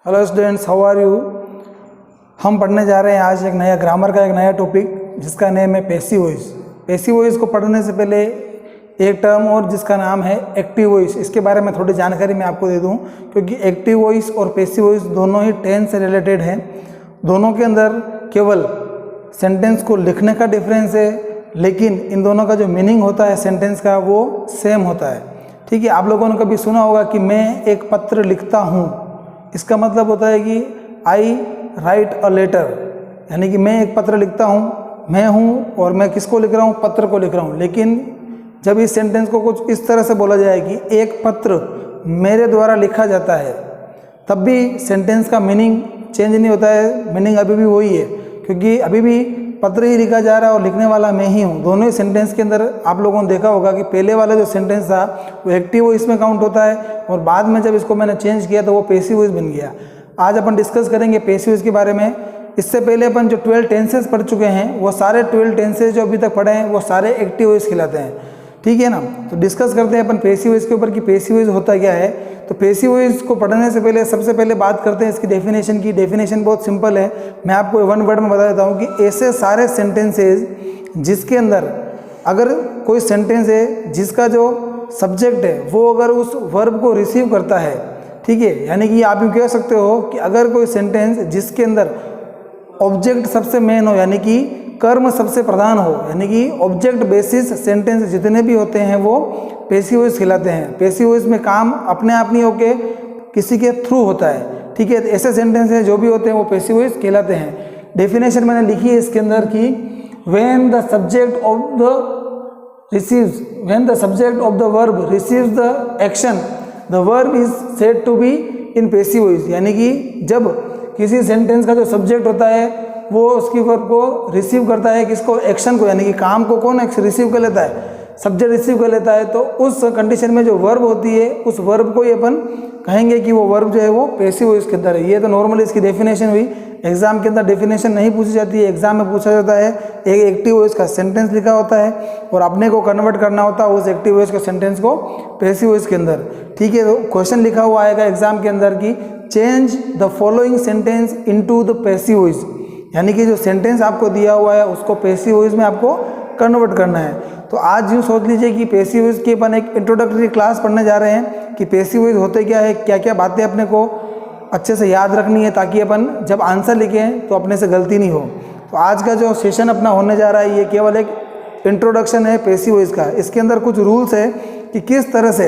Hello students, how are you. हम पढ़ने जा रहे हैं आज एक नया ग्रामर का एक नया टॉपिक जिसका नेम है पैसिव वॉइस। पैसिव वॉइस को पढ़ने से पहले एक टर्म और जिसका नाम है एक्टिव वॉइस, इसके बारे में थोड़ी जानकारी मैं आपको दे दूं, क्योंकि एक्टिव वॉइस और पैसिव वॉइस दोनों ही टेंस से रिलेटेड हैं। दोनों के अंदर केवल सेंटेंस को लिखने का डिफरेंस है, लेकिन इन दोनों का जो मीनिंग होता है सेंटेंस का वो सेम होता है। ठीक है, आप लोगों ने कभी सुना होगा कि मैं एक पत्र लिखता हूँ। इसका मतलब होता है कि आई राइट अ लेटर, यानी कि मैं एक पत्र लिखता हूँ, मैं हूँ और मैं किसको लिख रहा हूँ, पत्र को लिख रहा हूँ। लेकिन जब इस सेंटेंस को कुछ इस तरह से बोला जाए कि एक पत्र मेरे द्वारा लिखा जाता है, तब भी सेंटेंस का मीनिंग चेंज नहीं होता है, मीनिंग अभी भी वही है, क्योंकि अभी भी पत्र ही लिखा जा रहा है और लिखने वाला मैं ही हूँ। दोनों ही सेंटेंस के अंदर आप लोगों ने देखा होगा कि पहले वाला जो सेंटेंस था वो एक्टिव वॉइस में काउंट होता है और बाद में जब इसको मैंने चेंज किया तो वो पैसिव वॉइस बन गया। आज अपन डिस्कस करेंगे पैसिव वॉइस के बारे में। इससे पहले अपन जो 12 टेंसेस पढ़ चुके हैं वो सारे 12 टेंसेस जो अभी तक पढ़े हैं वो सारे एक्टिव वॉइस कहलाते हैं। ठीक है ना, तो डिस्कस करते हैं अपन पैसिव वॉइस के ऊपर कि पैसिव वॉइस होता क्या है। तो पैसिव वॉइस को पढ़ने से पहले सबसे पहले बात करते हैं इसकी डेफिनेशन की। डेफिनेशन बहुत सिंपल है, मैं आपको वन वर्ड में बता देता हूँ कि ऐसे सारे सेंटेंसेस जिसके अंदर अगर कोई सेंटेंस है जिसका जो सब्जेक्ट है वो अगर उस वर्ब को रिसीव करता है, ठीक है, यानी कि आप यूँ कह सकते हो कि अगर कोई सेंटेंस जिसके अंदर ऑब्जेक्ट सबसे मेन हो, यानी कि कर्म सबसे प्रधान हो, यानी कि ऑब्जेक्ट बेसिस सेंटेंस जितने भी होते हैं वो पैसिव वॉइस कहलाते हैं। पैसिव वॉइस में काम अपने आप नहीं होके किसी के थ्रू होता है। ठीक है, ऐसे सेंटेंस हैं जो भी होते हैं वो पैसिव वॉइस कहलाते हैं। डेफिनेशन मैंने लिखी है इसके अंदर कि when the subject of the verb receives the action the verb is said to be in passive voice, यानी कि जब किसी सेंटेंस का जो सब्जेक्ट होता है वो उसकी वर्ब को रिसीव करता है, किसको, एक्शन को, यानी कि काम को कौन रिसीव कर लेता है, सब्जेक्ट रिसीव कर लेता है, तो उस कंडीशन में जो वर्ब होती है उस वर्ब को ही अपन कहेंगे कि वो वर्ब जो है वो पैसिव वॉइस के अंदर है। ये तो नॉर्मली इसकी डेफिनेशन हुई। एग्जाम के अंदर डेफिनेशन नहीं पूछी जाती है, एग्जाम में पूछा जाता है एक एक्टिव वॉइस का सेंटेंस लिखा होता है और अपने को कन्वर्ट करना होता है उस एक्टिव वॉइस के सेंटेंस को पैसिव वॉइस के अंदर। ठीक है, तो क्वेश्चन लिखा हुआ आएगा एग्जाम के अंदर कि change the following sentence into the passive voice, यानी कि जो सेंटेंस आपको दिया हुआ है उसको पैसिव वॉइस में आपको कन्वर्ट करना है। तो आज यूँ सोच लीजिए कि पैसिव वॉइस की अपन एक इंट्रोडक्टरी क्लास पढ़ने जा रहे हैं कि पैसिव वॉइस होते क्या है, क्या क्या बातें अपने को अच्छे से याद रखनी है ताकि अपन जब आंसर लिखें तो अपने से गलती नहीं हो। तो आज का जो सेशन अपना होने जा रहा है ये केवल एक इंट्रोडक्शन है पैसिव वॉइस का। इसके अंदर कुछ रूल्स है कि किस तरह से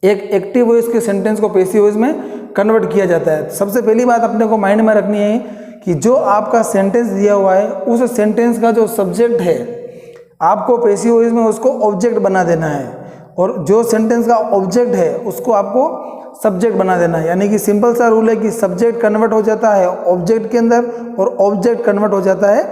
एक एक्टिव वॉइस के सेंटेंस को पैसिव वॉइस में कन्वर्ट किया जाता है। सबसे पहली बात अपने को माइंड में रखनी है कि जो आपका सेंटेंस दिया हुआ है उस सेंटेंस का जो सब्जेक्ट है आपको पैसिव वॉइस में उसको ऑब्जेक्ट बना देना है, और जो सेंटेंस का ऑब्जेक्ट है उसको आपको सब्जेक्ट बना देना है। यानी कि सिंपल सा रूल है कि सब्जेक्ट कन्वर्ट हो जाता है ऑब्जेक्ट के अंदर और ऑब्जेक्ट कन्वर्ट हो जाता है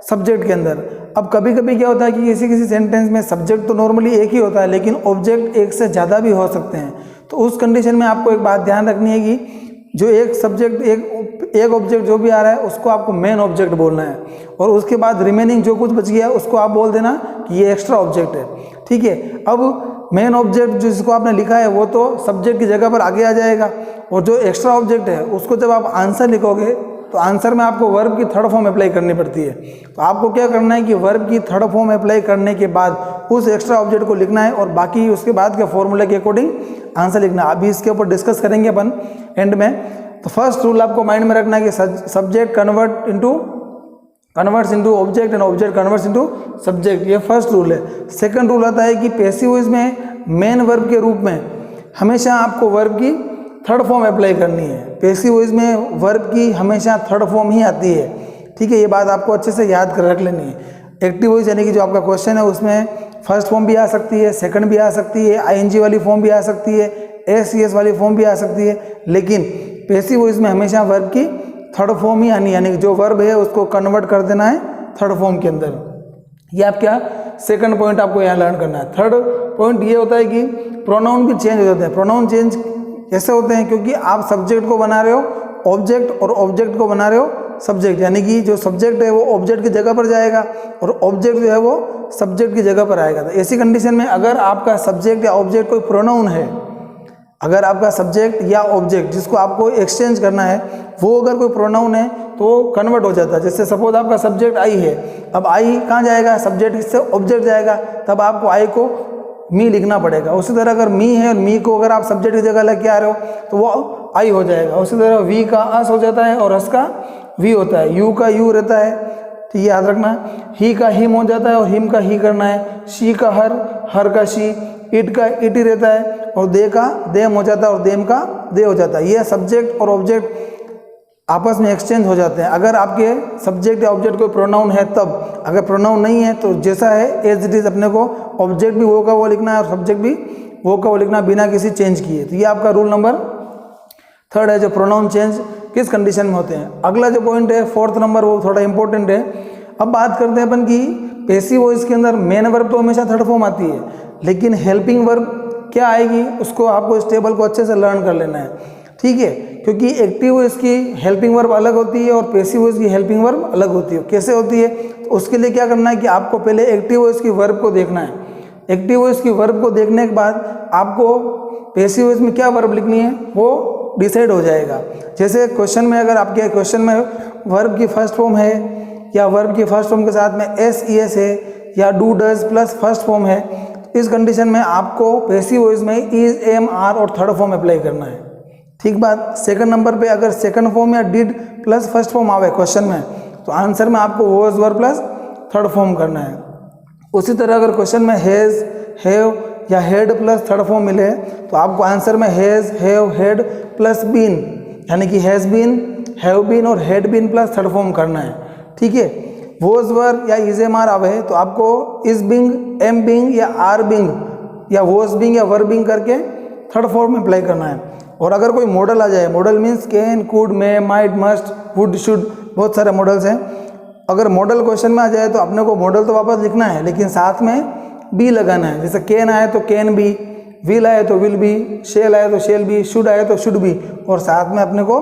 सब्जेक्ट के अंदर। अब कभी कभी क्या होता है कि किसी किसी सेंटेंस में सब्जेक्ट तो नॉर्मली एक ही होता है लेकिन ऑब्जेक्ट एक से ज़्यादा भी हो सकते हैं। तो उस कंडीशन में आपको एक बात ध्यान रखनी है कि जो एक सब्जेक्ट एक ऑब्जेक्ट जो भी आ रहा है उसको आपको मेन ऑब्जेक्ट बोलना है, और उसके बाद रिमेनिंग जो कुछ बच गया उसको आप बोल देना कि ये एक्स्ट्रा ऑब्जेक्ट है। ठीक है, अब मेन ऑब्जेक्ट जिसको आपने लिखा है वो तो सब्जेक्ट की जगह पर आगे आ जाएगा, और जो एक्स्ट्रा ऑब्जेक्ट है उसको जब आप आंसर लिखोगे तो आंसर में आपको वर्ब की थर्ड फॉर्म अप्लाई करनी पड़ती है। तो आपको क्या करना है कि वर्ब की थर्ड फॉर्म अप्लाई करने के बाद उस एक्स्ट्रा ऑब्जेक्ट को लिखना है और बाकी उसके बाद के फॉर्मूले के अकॉर्डिंग आंसर लिखना है। अभी इसके ऊपर डिस्कस करेंगे अपन एंड में। तो फर्स्ट रूल आपको माइंड में रखना है कि subject converts into object and object converts into subject, ये फर्स्ट रूल है। सेकंड रूल आता है कि पैसिव वॉइस में मेन वर्ब के रूप में हमेशा आपको वर्ब की थर्ड फॉर्म अप्लाई करनी है। पैसिव वॉइस में वर्ब की हमेशा थर्ड फॉर्म ही आती है। ठीक है, ये बात आपको अच्छे से याद कर रख लेनी है। एक्टिव वॉइस यानी कि जो आपका क्वेश्चन है उसमें फर्स्ट फॉर्म भी आ सकती है, सेकंड भी आ सकती है, आईएनजी वाली फॉर्म भी आ सकती है, एससीएस वाली फॉर्म भी आ सकती है, लेकिन पैसिव वॉइस में हमेशा वर्ब की थर्ड फॉर्म ही आनी, यानी कि जो वर्ब है उसको कन्वर्ट कर देना है थर्ड फॉर्म के अंदर। ये आप क्या सेकंड पॉइंट आपको यहाँ लर्न करना है। थर्ड पॉइंट ये होता है कि प्रोनाउन भी चेंज हो जाते हैं। प्रोनाउन चेंज कैसे होते हैं, क्योंकि आप सब्जेक्ट को बना रहे हो ऑब्जेक्ट और ऑब्जेक्ट को बना रहे हो सब्जेक्ट, यानी कि जो सब्जेक्ट है वो ऑब्जेक्ट की जगह पर जाएगा और ऑब्जेक्ट जो है वो सब्जेक्ट की जगह पर आएगा। तो ऐसी कंडीशन में अगर आपका सब्जेक्ट या ऑब्जेक्ट कोई प्रोनाउन है अगर आपका सब्जेक्ट या ऑब्जेक्ट जिसको आपको एक्सचेंज करना है वो अगर कोई प्रोनाउन है तो कन्वर्ट हो जाता है। जैसे सपोज आपका सब्जेक्ट आई है, अब आई कहाँ जाएगा, सब्जेक्ट से ऑब्जेक्ट जाएगा, तब आपको आई को मी लिखना पड़ेगा। उसी तरह अगर मी है और मी को अगर आप सब्जेक्ट की जगह लेके आ रहे हो तो वो आई हो जाएगा। उसी तरह वी का अस हो जाता है और अस का वी होता है, यू का यू रहता है, ठीक है, याद रखना। ही का हिम हो जाता है और हिम का ही करना है। शी का हर का शी, इट का इट ही रहता है और दे का देम हो जाता है और देम का दे हो जाता है। ये सब्जेक्ट और ऑब्जेक्ट आपस में एक्सचेंज हो जाते हैं। अगर आपके सब्जेक्ट या ऑब्जेक्ट कोई प्रोनाउन है तब, अगर प्रोनाउन नहीं है तो जैसा है एज इट इज अपने को ऑब्जेक्ट भी वो का वो लिखना है और सब्जेक्ट भी वो का वो लिखना बिना किसी चेंज किए। तो ये आपका रूल नंबर 3 है, जो प्रोनाउन चेंज किस कंडीशन में होते हैं। अगला जो पॉइंट है 4th नंबर, वो थोड़ा इंपॉर्टेंट है। अब बात करते हैं अपन की पैसिव वॉइस के अंदर मेन वर्ब तो हमेशा थर्ड फॉर्म आती है, लेकिन हेल्पिंग वर्ब क्या आएगी उसको आपको इस टेबल को अच्छे से लर्न कर लेना है, ठीक है। क्योंकि एक्टिव वॉइस की हेल्पिंग वर्ब अलग होती है और पैसिव वॉइस की हेल्पिंग वर्ब अलग होती है। कैसे होती है, तो उसके लिए क्या करना है कि आपको पहले एक्टिव वॉइस की वर्ब को देखना है। एक्टिव वॉइस की वर्ब को देखने के बाद आपको पैसिव वॉइस में क्या वर्ब लिखनी है वो डिसाइड हो जाएगा। जैसे क्वेश्चन में, अगर आपके क्वेश्चन में वर्ब की फर्स्ट फॉर्म है या वर्ब की फर्स्ट फॉर्म के साथ में एस ई एस है या do does plus first form है, तो इस कंडीशन में आपको पैसिव वॉइस में इज, एम, आर और थर्ड फॉर्म अप्लाई करना है, ठीक बात। सेकंड नंबर पे अगर सेकंड फॉर्म या डिड प्लस फर्स्ट फॉर्म आवे क्वेश्चन में, तो आंसर में आपको was verb plus third form करना है। उसी तरह अगर क्वेश्चन में हैज़, हैव या हेड प्लस थर्ड फॉर्म मिले तो आपको आंसर में has, have, had plus been, यानी कि हैज़ बीन, हैव बीन और had been plus third form करना है, ठीक है। वॉज वर या इज, एम, आर आवे तो आपको इज बिंग, एम बिंग या आर बिंग या वॉज बिंग या वर बिंग करके थर्ड फॉर्म में अप्लाई करना है। और अगर कोई मॉडल आ जाए, model means can, could, may, might, must, would, should, बहुत सारे मॉडल्स हैं। अगर मॉडल क्वेश्चन में आ जाए तो अपने को मॉडल तो वापस लिखना है, लेकिन साथ में बी लगाना है। जैसे कैन आए तो कैन बी, विल आए तो विल बी, शेल आए तो शेल बी, शुड आए तो शुड बी, और साथ में अपने को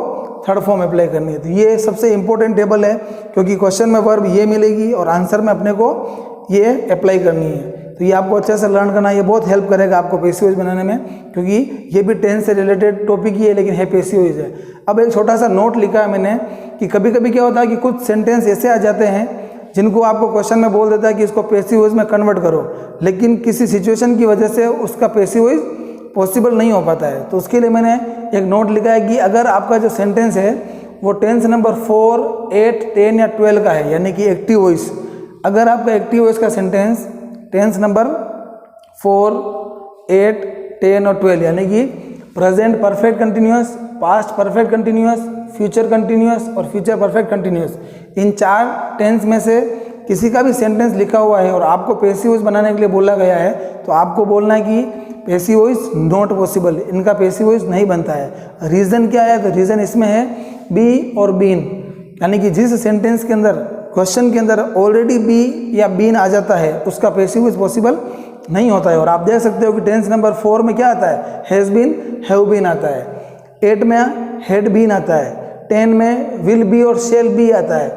थर्ड फॉर्म अप्लाई करनी है। तो ये सबसे इंपॉर्टेंट टेबल है, क्योंकि क्वेश्चन में वर्ब ये मिलेगी और आंसर में अपने को ये अप्लाई करनी है। तो ये आपको अच्छे से लर्न करना है, ये बहुत हेल्प करेगा आपको पैसिव वॉइस बनाने में, क्योंकि ये भी टेंस से रिलेटेड टॉपिक ही है, लेकिन है पैसिव वॉइस है। अब एक छोटा सा नोट लिखा है मैंने कि कभी कभी क्या होता है कि कुछ सेंटेंस ऐसे आ जाते हैं जिनको आपको क्वेश्चन में बोल देता है कि इसको पैसिव वॉइस में कन्वर्ट करो, लेकिन किसी सिचुएशन की वजह से उसका पैसिव वॉइस पॉसिबल नहीं हो पाता है। तो उसके लिए मैंने एक नोट लिखा है कि अगर आपका जो सेंटेंस है वो टेंस नंबर 4, 8, 10 या 12 का है, यानी कि एक्टिव वॉइस, अगर आपका एक्टिव वॉइस का सेंटेंस टेंस नंबर 4, 8, 10 और 12 यानी कि present perfect continuous, past perfect continuous, future continuous और फ्यूचर परफेक्ट कंटिन्यूअस, इन 4 टेंस में से किसी का भी सेंटेंस लिखा हुआ है और आपको पैसिव वॉइस बनाने के लिए बोला गया है, तो आपको बोलना है कि पैसिव वॉइस नॉट पॉसिबल, इनका पैसिव वॉइस नहीं बनता है। रीज़न क्या है, तो रीज़न इसमें है बी और बीन, यानी कि जिस सेंटेंस के अंदर क्वेश्चन के अंदर ऑलरेडी बी या बीन आ जाता है उसका पैसिव वॉइस पॉसिबल नहीं होता है। और आप देख सकते हो कि टेंस नंबर 4 में क्या आता है, हैज़ बीन, हैव बीन आता है, 8 में हैड बीन आता है, 10 में विल बी और शेल बी आता है,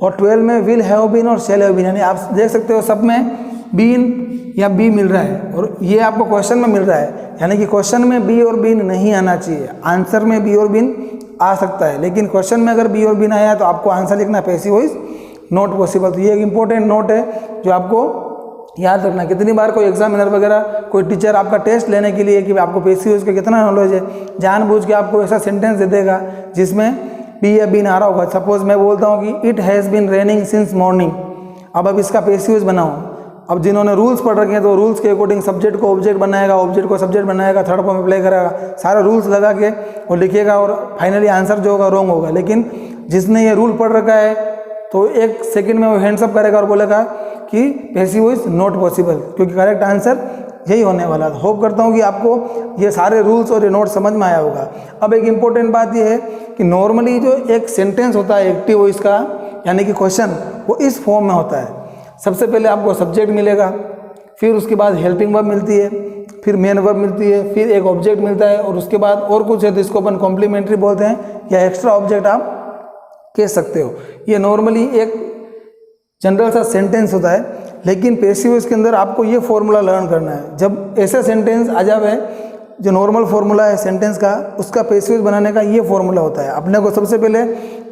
और 12 में विल हैव बीन और शेल हैव बीन, यानी आप देख सकते हो सब में बीन या बी मिल रहा है और ये आपको क्वेश्चन में मिल रहा है, यानी कि क्वेश्चन में बी और बीन नहीं आना चाहिए, आंसर में बी और बीन आ सकता है, लेकिन क्वेश्चन में अगर बी और बीन आया तो आपको आंसर लिखना है पैसिव वॉइस नॉट पॉसिबल। तो ये एक इंपॉर्टेंट नोट है जो आपको याद रखना। कितनी बार कोई एग्जामिनर वगैरह कोई टीचर आपका टेस्ट लेने के लिए कि आपको पैसिव वॉइस का कितना नॉलेज है, जानबूझ के आपको ऐसा सेंटेंस दे देगा जिसमें बी या बीन आ रहा होगा। सपोज मैं बोलता हूँ कि it has been raining since morning, अब इसका पैसिव वॉइस बनाओ। अब जिन्होंने रूल्स पढ़ रखे हैं तो रूल्स के अकॉर्डिंग सब्जेक्ट को ऑब्जेक्ट बनाएगा, ऑब्जेक्ट को सब्जेक्ट बनाएगा, थर्ड फॉर्म अप्लाई करेगा, सारे रूल्स लगा के वो लिखेगा और फाइनली आंसर जो होगा रॉन्ग होगा। लेकिन जिसने ये रूल पढ़ रखा है तो 1 सेकंड में वो हैंड्स अप करेगा और बोलेगा कि पैसिव वॉइस नॉट पॉसिबल, क्योंकि करेक्ट आंसर यही होने वाला है। होप करता हूँ कि आपको ये सारे रूल्स और ये नोट समझ में आया होगा। अब एक इम्पॉर्टेंट बात ये है कि नॉर्मली जो एक सेंटेंस होता है एक्टिव वॉइस का, यानी कि क्वेश्चन, वो इस फॉर्म में होता है। सबसे पहले आपको सब्जेक्ट मिलेगा, फिर उसके बाद हेल्पिंग वर्ब मिलती है, फिर मेन वर्ब मिलती है, फिर एक ऑब्जेक्ट मिलता है और उसके बाद और कुछ है तो इसको अपन कॉम्प्लीमेंट्री बोलते हैं या एक्स्ट्रा ऑब्जेक्ट आप कह सकते हो। ये नॉर्मली एक जनरल सा सेंटेंस होता है, लेकिन पैसिव वॉइस के अंदर आपको ये फॉर्मूला लर्न करना है। जब ऐसे सेंटेंस आ जावे जो नॉर्मल फार्मूला है सेंटेंस का, उसका पैसिव वॉइस बनाने का ये फार्मूला होता है। अपने को सबसे पहले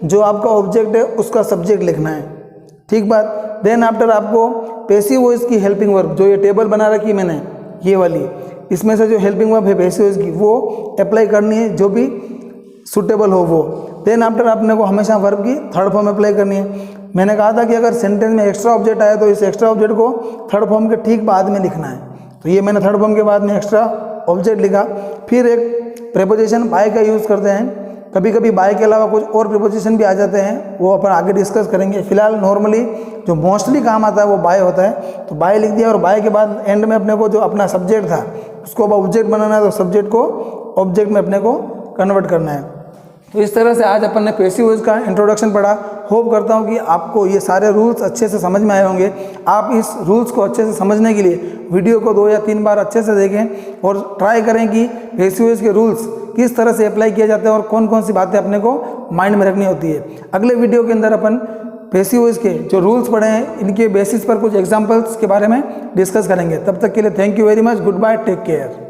जो आपका ऑब्जेक्ट है उसका सब्जेक्ट लिखना है, ठीक बात। देन आफ्टर आपको पैसिव वॉइस की हेल्पिंग वर्ब, जो ये टेबल बना रखी मैंने ये वाली, इसमें से जो हेल्पिंग वर्ब है पैसिव वॉइस की वो अप्लाई करनी है, जो भी सुटेबल हो वो। देन आफ्टर आपने को हमेशा वर्ब की थर्ड फॉर्म अप्लाई करनी है। मैंने कहा था कि अगर सेंटेंस में एक्स्ट्रा ऑब्जेक्ट आए तो इस एक्स्ट्रा ऑब्जेक्ट को थर्ड फॉर्म के ठीक बाद में लिखना है। तो ये मैंने थर्ड फॉर्म के बाद में एक्स्ट्रा ऑब्जेक्ट लिखा। फिर एक प्रेपोजिशन बाय का यूज़ करते हैं, कभी कभी बाय के अलावा कुछ और प्रिपोजिशन भी आ जाते हैं, वो अपन आगे डिस्कस करेंगे। फिलहाल नॉर्मली जो मोस्टली काम आता है वो बाय होता है। तो बाय लिख दिया और बाय के बाद एंड में अपने को जो अपना सब्जेक्ट था उसको अब ऑब्जेक्ट बनाना है, तो सब्जेक्ट को ऑब्जेक्ट में अपने को कन्वर्ट करना है। तो इस तरह से आज अपन ने पैसिव वॉइस का इंट्रोडक्शन पढ़ा। होप करता हूँ कि आपको ये सारे रूल्स अच्छे से समझ में आए होंगे। आप इस रूल्स को अच्छे से समझने के लिए वीडियो को 2 या 3 बार अच्छे से देखें और ट्राई करें कि पैसिव वॉइस के रूल्स किस तरह से अप्लाई किए जाते हैं और कौन कौन सी बातें अपने को माइंड में रखनी होती है। अगले वीडियो के अंदर अपन पैसिव वॉइस के जो रूल्स पढ़े हैं इनके बेसिस पर कुछ एग्जाम्पल्स के बारे में डिस्कस करेंगे। तब तक के लिए thank you very much, good bye, take care.